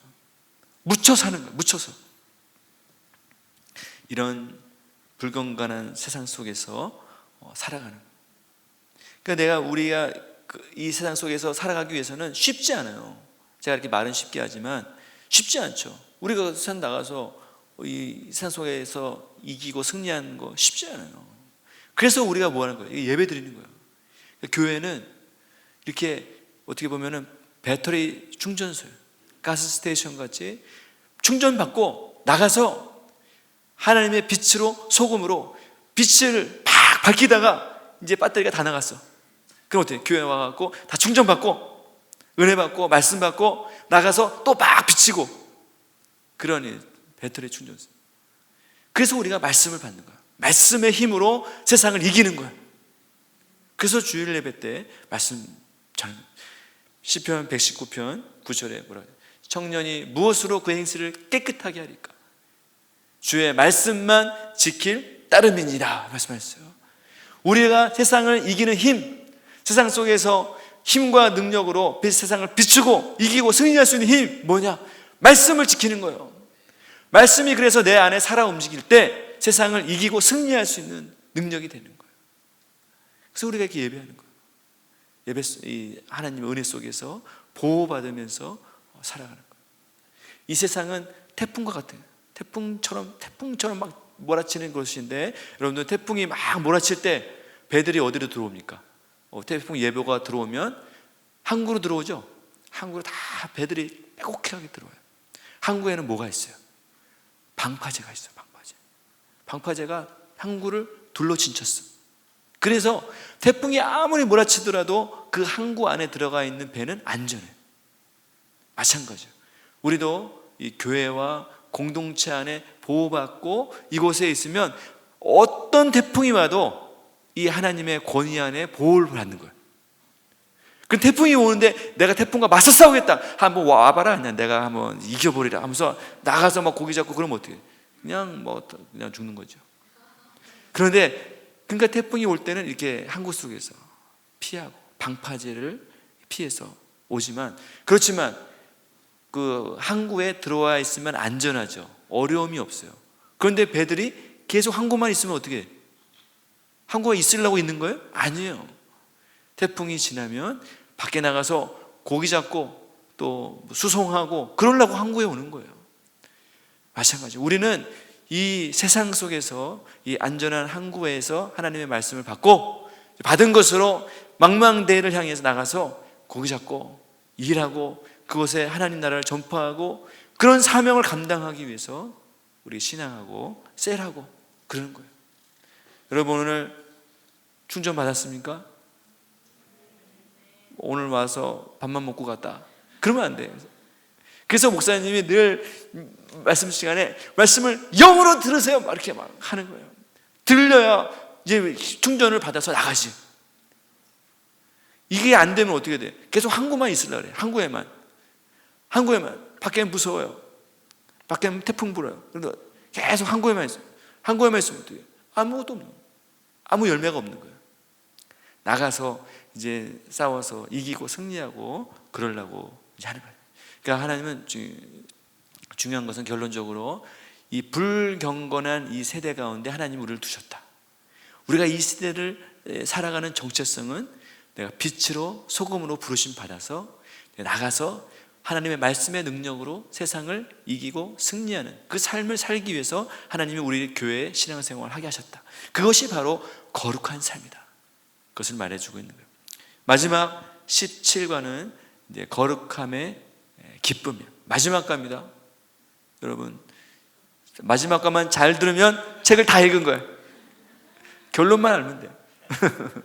묻혀 사는 거예요. 묻혀서. 이런 불건강한 세상 속에서 살아가는 거예요. 그러니까 우리가 이 세상 속에서 살아가기 위해서는 쉽지 않아요. 제가 이렇게 말은 쉽게 하지만 쉽지 않죠. 우리가 세상 나가서 이 세상 속에서 이기고 승리하는 거 쉽지 않아요. 그래서 우리가 뭐 하는 거예요? 예배 드리는 거예요. 교회는 이렇게 어떻게 보면은 배터리 충전소예요. 가스 스테이션 같이 충전받고 나가서 하나님의 빛으로 소금으로 빛을 팍 밝히다가 이제 배터리가 다 나갔어. 그럼 어떻게? 교회 와갖고 다 충전받고 은혜 받고 말씀 받고 나가서 또 막 비치고, 그러니 배터리 충전소. 그래서 우리가 말씀을 받는 거야. 말씀의 힘으로 세상을 이기는 거야. 그래서 주일 예배 때 말씀 잘, 시편 119편 9절에 뭐라 그래요? 청년이 무엇으로 그 행실을 깨끗하게 하리까? 주의 말씀만 지킬 따름이니라 말씀하셨어요. 우리가 세상을 이기는 힘, 세상 속에서 힘과 능력으로 세상을 비추고 이기고 승리할 수 있는 힘 뭐냐? 말씀을 지키는 거예요. 말씀이 그래서 내 안에 살아 움직일 때 세상을 이기고 승리할 수 있는 능력이 되는 거예요. 그래서 우리가 이렇게 예배하는 거예요. 이 하나님의 은혜 속에서 보호받으면서 살아가는 거예요. 이 세상은 태풍과 같아요. 태풍처럼 막 몰아치는 것인데, 여러분들 태풍이 막 몰아칠 때 배들이 어디로 들어옵니까? 태풍 예보가 들어오면 항구로 들어오죠. 항구로 다 배들이 빼곡하게 들어와요. 항구에는 뭐가 있어요? 방파제가 있어요. 방파제가 항구를 둘러 진쳤어. 그래서 태풍이 아무리 몰아치더라도 그 항구 안에 들어가 있는 배는 안전해. 마찬가지예요. 우리도 이 교회와 공동체 안에 보호받고 이곳에 있으면 어떤 태풍이 와도 이 하나님의 권위 안에 보호를 받는 거예요. 그 태풍이 오는데 내가 태풍과 맞서 싸우겠다, 한번 와봐라, 그냥 내가 한번 이겨버리라 하면서 나가서 막 고기 잡고 그러면 어떻게 해요? 그냥 죽는 거죠. 그러니까 태풍이 올 때는 이렇게 항구 속에서 피하고 방파제를 피해서 오지만, 그렇지만 그 항구에 들어와 있으면 안전하죠. 어려움이 없어요. 그런데 배들이 계속 항구만 있으면 어떻게 해요? 항구가 있으려고 있는 거예요? 아니에요. 태풍이 지나면 밖에 나가서 고기 잡고 또 수송하고 그러려고 항구에 오는 거예요. 마찬가지로 우리는 이 세상 속에서 이 안전한 항구에서 하나님의 말씀을 받고 받은 것으로 망망대해를 향해서 나가서 고기 잡고 일하고 그곳에 하나님 나라를 전파하고 그런 사명을 감당하기 위해서 우리 신앙하고 셀하고 그러는 거예요. 여러분 오늘 충전 받았습니까? 오늘 와서 밥만 먹고 갔다 그러면 안 돼요. 그래서 목사님이 늘 말씀 시간에 말씀을 영으로 들으세요 막 이렇게 막 하는 거예요. 들려야 이제 충전을 받아서 나가지. 이게 안 되면 어떻게 돼? 계속 항구만 있으려고 그래. 항구에만 밖에는 무서워요. 밖에는 태풍 불어요. 그래서 계속 항구에만 있어요. 항구에만 있으면 어떻게 해? 아무것도 없는 거예요. 아무 열매가 없는 거예요. 나가서 이제 싸워서 이기고 승리하고 그러려고 이제 하는 거예요. 그러니까 하나님은 중요한 것은 결론적으로 이 불경건한 이 세대 가운데 하나님이 우리를 두셨다. 우리가 이 시대를 살아가는 정체성은 내가 빛으로 소금으로 부르심 받아서 나가서 하나님의 말씀의 능력으로 세상을 이기고 승리하는 그 삶을 살기 위해서 하나님이 우리 교회에 신앙생활을 하게 하셨다. 그것이 바로 거룩한 삶이다. 그것을 말해주고 있는 거예요. 마지막 17과는 이제 거룩함의 기쁨이에요. 마지막 과입니다. 여러분 마지막 과만 잘 들으면 책을 다 읽은 거예요. 결론만 알면 돼요.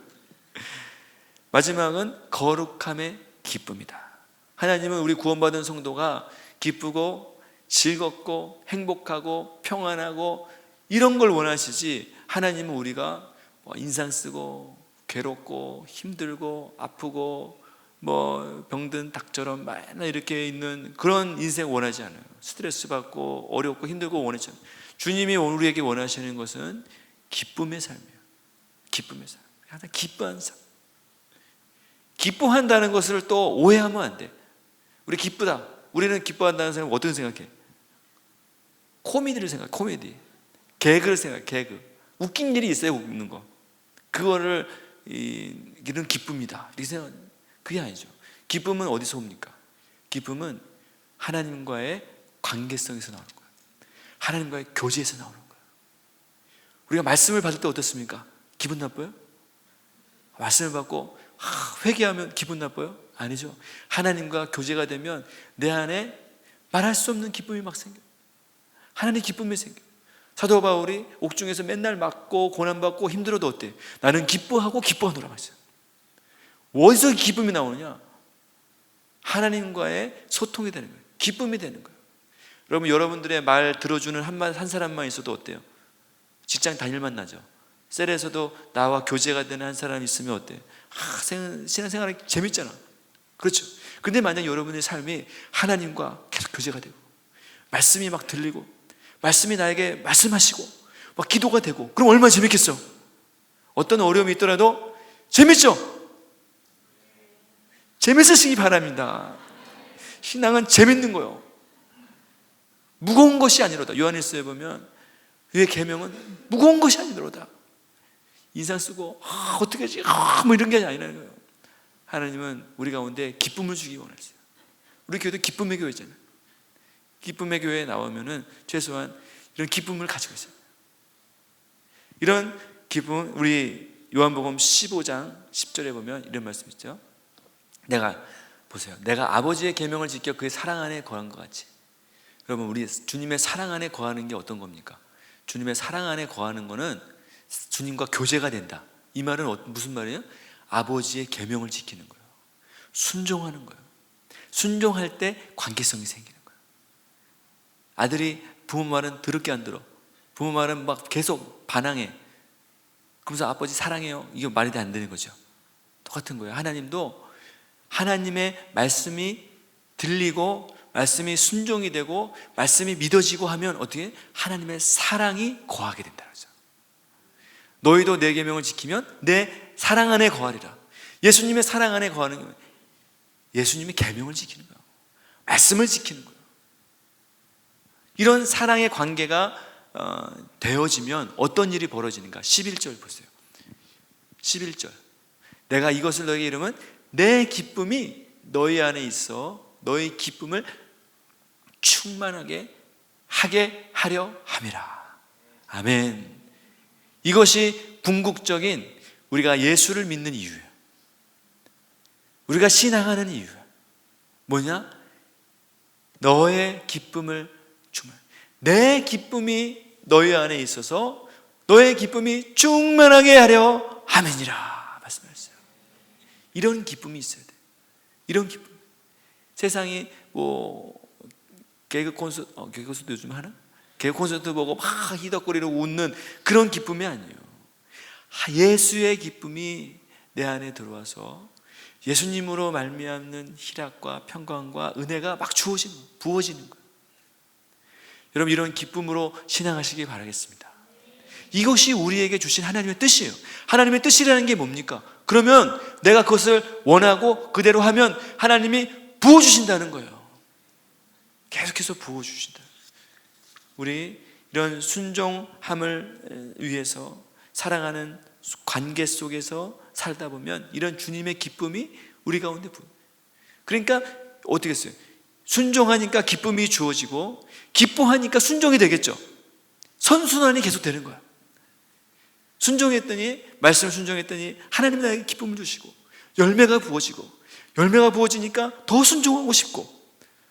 마지막은 거룩함의 기쁨이다. 하나님은 우리 구원받은 성도가 기쁘고 즐겁고 행복하고 평안하고 이런 걸 원하시지, 하나님은 우리가 인상 쓰고 괴롭고 힘들고 아프고 병든 닭처럼 맨날 이렇게 있는 그런 인생 원하지 않아요. 스트레스 받고 어렵고 힘들고 원하지 않아요. 주님이 우리에게 원하시는 것은 기쁨의 삶이에요. 기쁨의 삶. 항상 기뻐하는 삶. 기뻐한다는 것을 또 오해하면 안 돼. 우리 기쁘다. 우리는 기뻐한다는 사람은 어떻게 생각해? 코미디를 생각해. 코미디. 개그를 생각해. 개그. 웃긴 일이 있어요. 웃는 거. 그거를 이런 기쁨이다 이렇게 생각해. 그게 아니죠. 기쁨은 어디서 옵니까? 기쁨은 하나님과의 관계성에서 나오는 거예요. 하나님과의 교제에서 나오는 거예요. 우리가 말씀을 받을 때 어떻습니까? 기분 나빠요? 말씀을 받고 회개하면 기분 나빠요? 아니죠. 하나님과 교제가 되면 내 안에 말할 수 없는 기쁨이 막 생겨요. 하나님의 기쁨이 생겨요. 사도 바울이 옥중에서 맨날 맞고 고난받고 힘들어도 어때? 나는 기뻐하고 기뻐하노라 했어요. 어디서 기쁨이 나오느냐? 하나님과의 소통이 되는 거예요. 기쁨이 되는 거예요. 여러분, 여러분들의 말 들어주는 한 사람만 있어도 어때요? 직장 다닐만 나죠. 셀에서도 나와 교제가 되는 한 사람이 있으면 어때요? 신앙생활이 재밌잖아. 그렇죠. 근데 만약 여러분의 삶이 하나님과 계속 교제가 되고 말씀이 막 들리고 말씀이 나에게 말씀하시고 막 기도가 되고, 그럼 얼마나 재밌겠어. 어떤 어려움이 있더라도 재밌죠. 재밌으시기 바랍니다. 신앙은 재밌는 거요. 무거운 것이 아니로다. 요한일서에 보면 그의 계명은 무거운 것이 아니로다. 인상 쓰고 어떻게 하지? 이런 게 아니라는 거예요. 하나님은 우리 가운데 기쁨을 주기 원하세요. 우리 교회도 기쁨의 교회잖아요. 기쁨의 교회에 나오면은 최소한 이런 기쁨을 가지고 있어요. 이런 기쁨, 우리 요한복음 15장 10절에 보면 이런 말씀 있죠. 보세요. 내가 아버지의 계명을 지켜 그의 사랑 안에 거한 것 같이. 여러분, 우리 주님의 사랑 안에 거하는 게 어떤 겁니까? 주님의 사랑 안에 거하는 거는 주님과 교제가 된다. 이 말은 무슨 말이에요? 아버지의 계명을 지키는 거예요. 순종하는 거예요. 순종할 때 관계성이 생기는 거예요. 아들이 부모 말은 더럽게 안 들어. 부모 말은 막 계속 반항해. 그러면서 아버지 사랑해요. 이게 말이 안 되는 거죠. 똑같은 거예요. 하나님도 하나님의 말씀이 들리고 말씀이 순종이 되고 말씀이 믿어지고 하면 어떻게? 하나님의 사랑이 거하게 된다는 거죠. 너희도 내 계명을 지키면 내 사랑 안에 거하리라. 예수님의 사랑 안에 거하는 거예요. 예수님의 계명을 지키는 거예요. 말씀을 지키는 거예요. 이런 사랑의 관계가 되어지면 어떤 일이 벌어지는가? 11절 보세요. 11절. 내가 이것을 너에게 이르면 내 기쁨이 너희 안에 있어 너희 기쁨을 충만하게 하게 하려 함이라. 아멘. 이것이 궁극적인 우리가 예수를 믿는 이유예요. 우리가 신앙하는 이유예요. 뭐냐? 너의 기쁨을 충만. 내 기쁨이 너희 안에 있어서 너의 기쁨이 충만하게 하려 함이니라 말씀하셨어요. 이런 기쁨이 있어야 돼. 이런 기쁨. 세상이 개그 콘서트 요즘 하나? 개그 콘서트 보고 막 희덕거리고 웃는 그런 기쁨이 아니에요. 예수의 기쁨이 내 안에 들어와서 예수님으로 말미암는 희락과 평강과 은혜가 막 부어지는 거예요. 여러분, 이런 기쁨으로 신앙하시기 바라겠습니다. 이것이 우리에게 주신 하나님의 뜻이에요. 하나님의 뜻이라는 게 뭡니까? 그러면 내가 그것을 원하고 그대로 하면 하나님이 부어주신다는 거예요. 계속해서 부어주신다. 우리 이런 순종함을 위해서 사랑하는 관계 속에서 살다 보면 이런 주님의 기쁨이 우리 가운데 부어요. 그러니까 어떻게 했어요? 순종하니까 기쁨이 주어지고 기뻐하니까 순종이 되겠죠. 선순환이 계속 되는 거야. 순종했더니, 말씀을 순종했더니 하나님 나에게 기쁨을 주시고 열매가 부어지고, 열매가 부어지니까 더 순종하고 싶고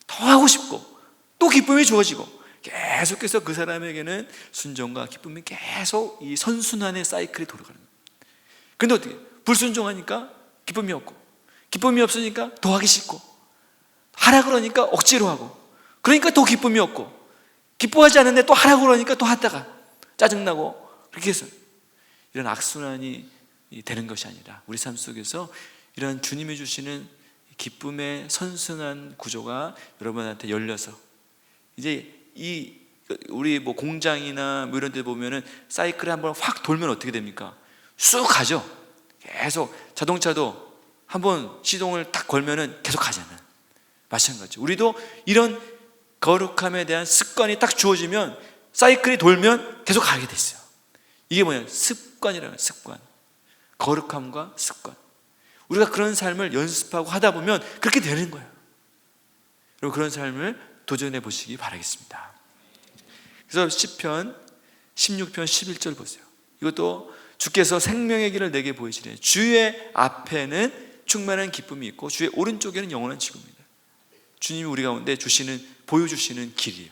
더 하고 싶고 또 기쁨이 주어지고, 계속해서 그 사람에게는 순종과 기쁨이 계속 이 선순환의 사이클이 돌아가는 거예요. 근데 어떻게? 불순종하니까 기쁨이 없고, 기쁨이 없으니까 더 하기 싫고, 하라 그러니까 억지로 하고, 그러니까 더 기쁨이 없고, 기뻐하지 않는데 또 하라 그러니까 또 하다가 짜증나고, 그렇게 해서 이런 악순환이 되는 것이 아니라 우리 삶 속에서 이런 주님이 주시는 기쁨의 선순환 구조가 여러분한테 열려서, 이제 우리 뭐 공장이나 뭐 이런 데 보면은 사이클이 한번 확 돌면 어떻게 됩니까? 쑥 가죠. 계속. 자동차도 한번 시동을 딱 걸면은 계속 가잖아요. 마찬가지. 우리도 이런 거룩함에 대한 습관이 딱 주어지면, 사이클이 돌면 계속 가게 됐어요. 이게 뭐냐? 습관이라는 거예요. 습관. 거룩함과 습관. 우리가 그런 삶을 연습하고 하다 보면 그렇게 되는 거예요. 여러분, 그런 삶을 도전해 보시기 바라겠습니다. 그래서 시편 16편 11절 보세요. 이것도 주께서 생명의 길을 내게 보이시네. 주의 앞에는 충만한 기쁨이 있고 주의 오른쪽에는 영원한 즐거움이다. 주님이 우리 가운데 보여주시는 길이에요.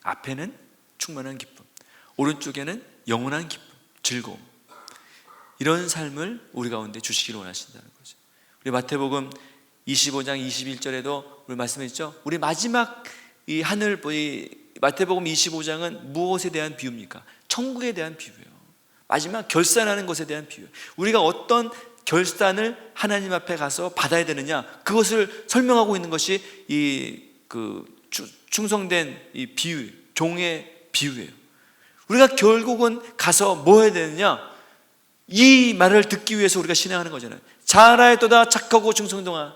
앞에는 충만한 기쁨, 오른쪽에는 영원한 기쁨, 즐거움. 이런 삶을 우리 가운데 주시기를 원하신다는 거죠. 우리 마태복음 25장 21절에도 우리 말씀했죠. 우리 마지막 이 하늘, 마태복음 25장은 무엇에 대한 비유입니까? 천국에 대한 비유예요. 마지막 결산하는 것에 대한 비유. 우리가 어떤 결산을 하나님 앞에 가서 받아야 되느냐, 그것을 설명하고 있는 것이 충성된 이 비유, 종의 비유예요. 우리가 결국은 가서 뭐 해야 되느냐, 이 말을 듣기 위해서 우리가 신앙하는 거잖아요. 잘하였도다 착하고 충성동아,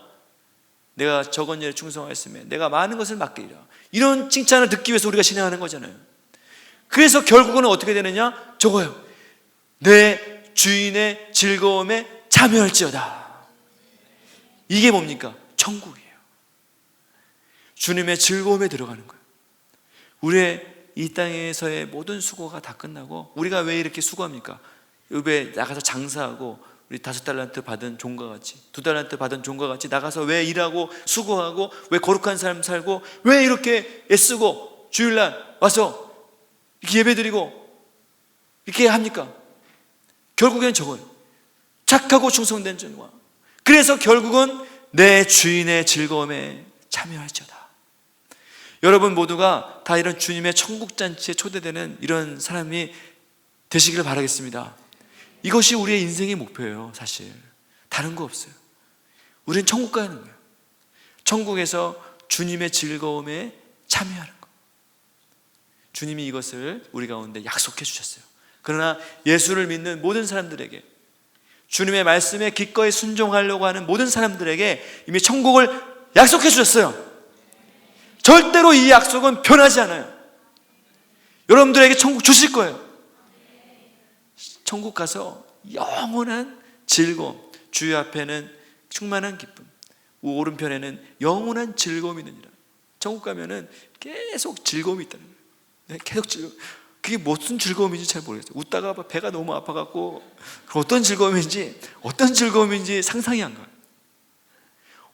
내가 적은 일에 충성하였으며 내가 많은 것을 맡기리라. 이런 칭찬을 듣기 위해서 우리가 신앙하는 거잖아요. 그래서 결국은 어떻게 되느냐, 저거요. 내 주인의 즐거움에 참여할지어다. 이게 뭡니까? 천국이에요. 주님의 즐거움에 들어가는 거예요. 우리의 이 땅에서의 모든 수고가 다 끝나고, 우리가 왜 이렇게 수고합니까? 읍에 나가서 장사하고, 우리 5달란트 받은 종과 같이, 2달란트 받은 종과 같이 나가서 왜 일하고 수고하고, 왜 거룩한 삶 살고, 왜 이렇게 애쓰고 주일날 와서 이렇게 예배드리고 이렇게 합니까? 결국엔 저거예요. 착하고 충성된 종과. 그래서 결국은 내 주인의 즐거움에 참여할지어다. 여러분 모두가 다 이런 주님의 천국잔치에 초대되는 이런 사람이 되시기를 바라겠습니다. 이것이 우리의 인생의 목표예요. 사실 다른 거 없어요. 우리는 천국 가는 거예요. 천국에서 주님의 즐거움에 참여하는 거. 주님이 이것을 우리 가운데 약속해 주셨어요. 그러나 예수를 믿는 모든 사람들에게, 주님의 말씀에 기꺼이 순종하려고 하는 모든 사람들에게 이미 천국을 약속해 주셨어요. 절대로 이 약속은 변하지 않아요. 여러분들에게 천국 주실 거예요. 천국 가서 영원한 즐거움, 주의 앞에는 충만한 기쁨, 오른편에는 영원한 즐거움이 있느니라. 천국 가면은 계속 즐거움이 있다는 거예요. 계속 즐거움. 그게 무슨 즐거움인지 잘 모르겠어요. 웃다가 배가 너무 아파갖고 어떤 즐거움인지 상상이 안 가요.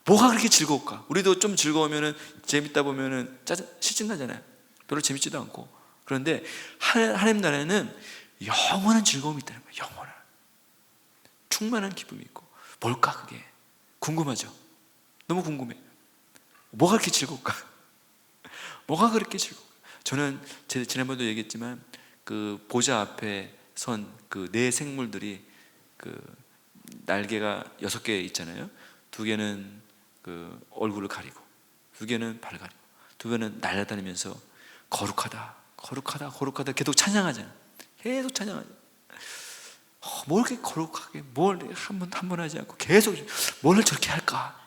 뭐가 그렇게 즐거울까? 우리도 좀 즐거우면은, 재밌다 보면은 실증 나잖아요. 별로 재밌지도 않고. 그런데 하나님 나라에는 영원한 즐거움이 있다는 거예요. 영원한 충만한 기쁨이 있고. 뭘까 그게? 궁금하죠? 너무 궁금해요. 뭐가 그렇게 즐거울까? 뭐가 그렇게 즐거울까? 저는 지난번에도 얘기했지만, 그 보좌 앞에 선 그 네 생물들이, 그 날개가 6개 있잖아요. 2개는 그 얼굴을 가리고, 2개는 발을 가리고, 2개는 날아다니면서 거룩하다, 거룩하다, 거룩하다 계속 찬양하잖아요. 계속 찬양하잖아요. 뭘 이렇게 거룩하게, 뭘 한 번 하지 않고 계속 뭘 저렇게 할까?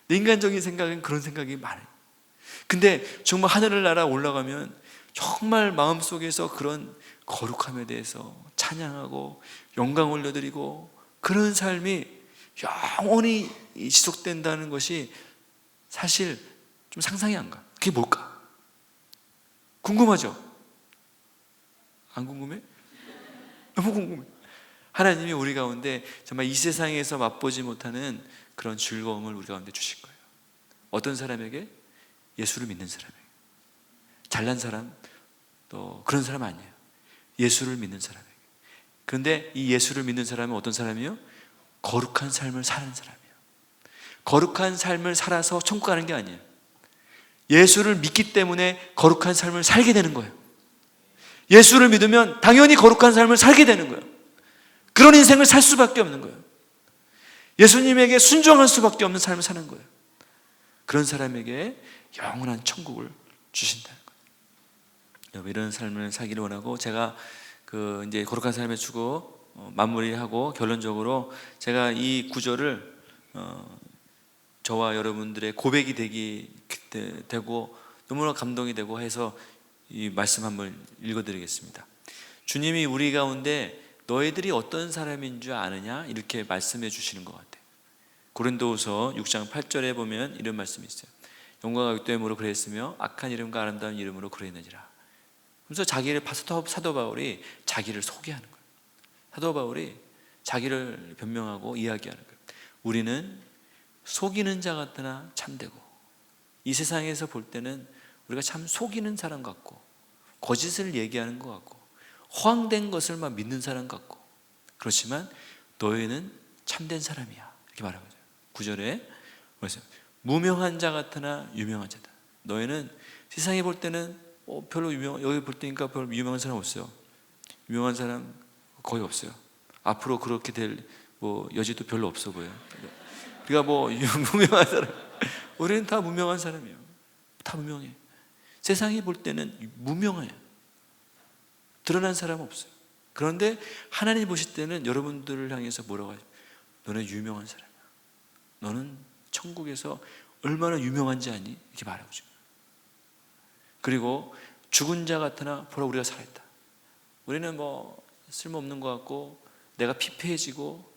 인간적인 생각은 그런 생각이 많아요. 근데 정말 하늘을 날아 올라가면 정말 마음속에서 그런 거룩함에 대해서 찬양하고 영광 올려드리고, 그런 삶이 영원히 지속된다는 것이 사실 좀 상상이 안 가. 그게 뭘까? 궁금하죠? 안 궁금해? 너무 궁금해. 하나님이 우리 가운데 정말 이 세상에서 맛보지 못하는 그런 즐거움을 우리 가운데 주실 거예요. 어떤 사람에게? 예수를 믿는 사람에게. 잘난 사람, 또 그런 사람 아니에요. 예수를 믿는 사람에게. 그런데 이 예수를 믿는 사람은 어떤 사람이요? 거룩한 삶을 사는 사람이에요. 거룩한 삶을 살아서 천국 가는 게 아니에요. 예수를 믿기 때문에 거룩한 삶을 살게 되는 거예요. 예수를 믿으면 당연히 거룩한 삶을 살게 되는 거예요. 그런 인생을 살 수밖에 없는 거예요. 예수님에게 순종할 수밖에 없는 삶을 사는 거예요. 그런 사람에게 영원한 천국을 주신다는 거예요. 여러분, 이런 삶을 살기를 원하고, 제가 이제 거룩한 삶의 추구 마무리하고 결론적으로 제가 이 구절을 저와 여러분들의 고백이 되고 너무나 감동이 되고 해서 이 말씀 한번 읽어드리겠습니다. 주님이 우리 가운데 너희들이 어떤 사람인 줄 아느냐 이렇게 말씀해 주시는 것 같아요. 고린도후서 6장 8절에 보면 이런 말씀이 있어요. 영광과 윗됨으로 그랬으며 악한 이름과 아름다운 이름으로 그랬느니라. 그래서 사도 바울이 자기를 소개하는 거예요. 사도 바울이 자기를 변명하고 이야기하는 거예요. 우리는 속이는 자 같으나 참되고, 이 세상에서 볼 때는 우리가 참 속이는 사람 같고 거짓을 얘기하는 것 같고 허황된 것을 막 믿는 사람 같고, 그렇지만 너희는 참된 사람이야 이렇게 말하고 있어요. 9절에 무명한 자 같으나 유명한 자다. 너희는 세상에 볼 때는 별로 여기 볼 때니까 별로 유명한 사람 없어요. 유명한 사람 거의 없어요. 앞으로 그렇게 될 여지도 별로 없어 보여요. 우리가 무명한 사람, 우리는 다 무명한 사람이에요. 다 무명해. 세상에 볼 때는 무명해요. 드러난 사람은 없어요. 그런데 하나님 보실 때는 여러분들을 향해서 뭐라고 하죠? 너는 유명한 사람이야. 너는 천국에서 얼마나 유명한지 아니? 이렇게 말하고 있어요. 그리고 죽은 자 같으나 보라 우리가 살아있다. 우리는 쓸모없는 것 같고 내가 피폐해지고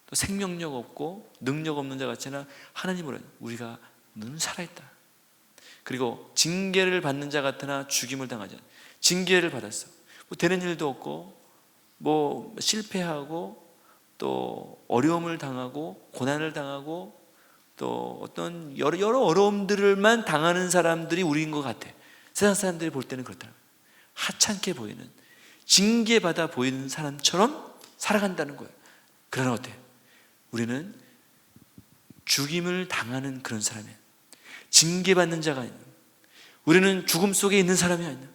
또 생명력 없고 능력 없는 자 같지나 하나님은 우리가 너는 살아있다. 그리고 징계를 받는 자 같으나 죽임을 당하지 않아. 징계를 받았어. 되는 일도 없고 실패하고 또 어려움을 당하고 고난을 당하고 또 어떤 여러 어려움들만 당하는 사람들이 우리인 것 같아. 세상 사람들이 볼 때는 그렇더라고요. 하찮게 보이는, 징계받아 보이는 사람처럼 살아간다는 거예요. 그러나 어때요? 우리는 죽임을 당하는 그런 사람이에요. 징계받는 자가 아니에요. 우리는 죽음 속에 있는 사람이 아니에요.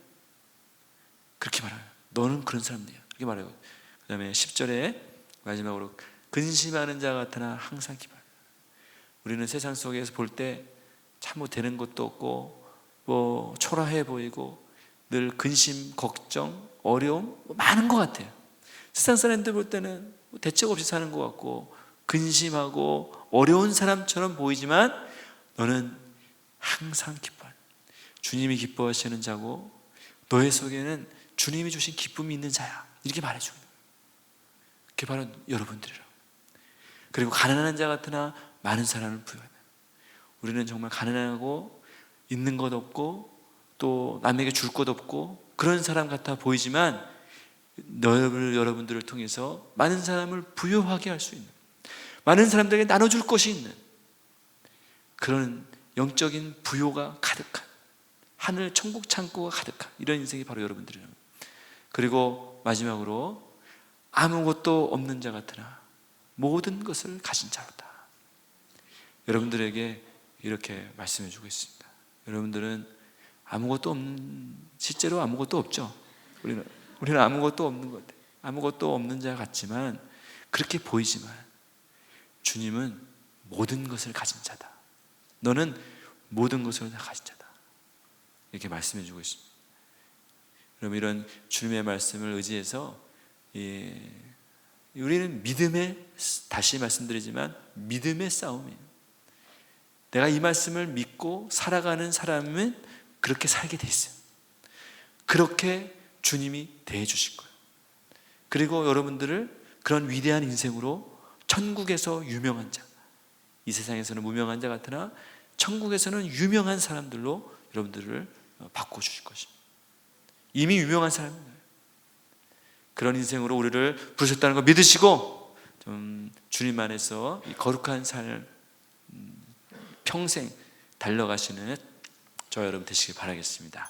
그렇게 말해요. 너는 그런 사람이야 이렇게 말해요. 그 다음에 10절에 마지막으로 근심하는 자 같으나 항상 기뻐하라. 우리는 세상 속에서 볼 때 참 되는 것도 없고 초라해 보이고 늘 근심, 걱정, 어려움 많은 것 같아요. 세상 사람들 볼 때는 대책 없이 사는 것 같고 근심하고 어려운 사람처럼 보이지만 너는 항상 기뻐하라. 주님이 기뻐하시는 자고 너의 속에는 주님이 주신 기쁨이 있는 자야 이렇게 말해주는 거예요. 그게 바로 여러분들이라고. 그리고 가난한 자 같으나 많은 사랑을 부여하라. 우리는 정말 가난하고 있는 것 없고 또 남에게 줄 것 없고 그런 사람 같아 보이지만 여러분들을 통해서 많은 사람을 부유하게 할 수 있는, 많은 사람들에게 나눠줄 것이 있는 그런 영적인 부요가 가득한, 하늘 천국 창고가 가득한 이런 인생이 바로 여러분들이라고. 그리고 마지막으로 아무것도 없는 자 같으나 모든 것을 가진 자로다. 여러분들에게 이렇게 말씀해 주고 있습니다. 여러분들은 아무것도 없는, 실제로 아무것도 없죠. 우리는 아무것도 없는 것 같아요. 아무것도 없는 자 같지만, 그렇게 보이지만 주님은 모든 것을 가진 자다. 너는 모든 것을 다 가진 자다. 이렇게 말씀해 주고 있습니다. 여러분, 이런 주님의 말씀을 의지해서 우리는 다시 말씀드리지만 믿음의 싸움이에요. 내가 이 말씀을 믿고 살아가는 사람은 그렇게 살게 돼 있어요. 그렇게 주님이 대해 주실 거예요. 그리고 여러분들을 그런 위대한 인생으로 천국에서 유명한 자, 이 세상에서는 무명한 자 같으나 천국에서는 유명한 사람들로 여러분들을 바꿔주실 것입니다. 이미 유명한 사람입니다. 그런 인생으로 우리를 부르셨다는 걸 믿으시고 좀 주님 안에서 이 거룩한 삶을 평생 달려가시는 저 여러분 되시길 바라겠습니다.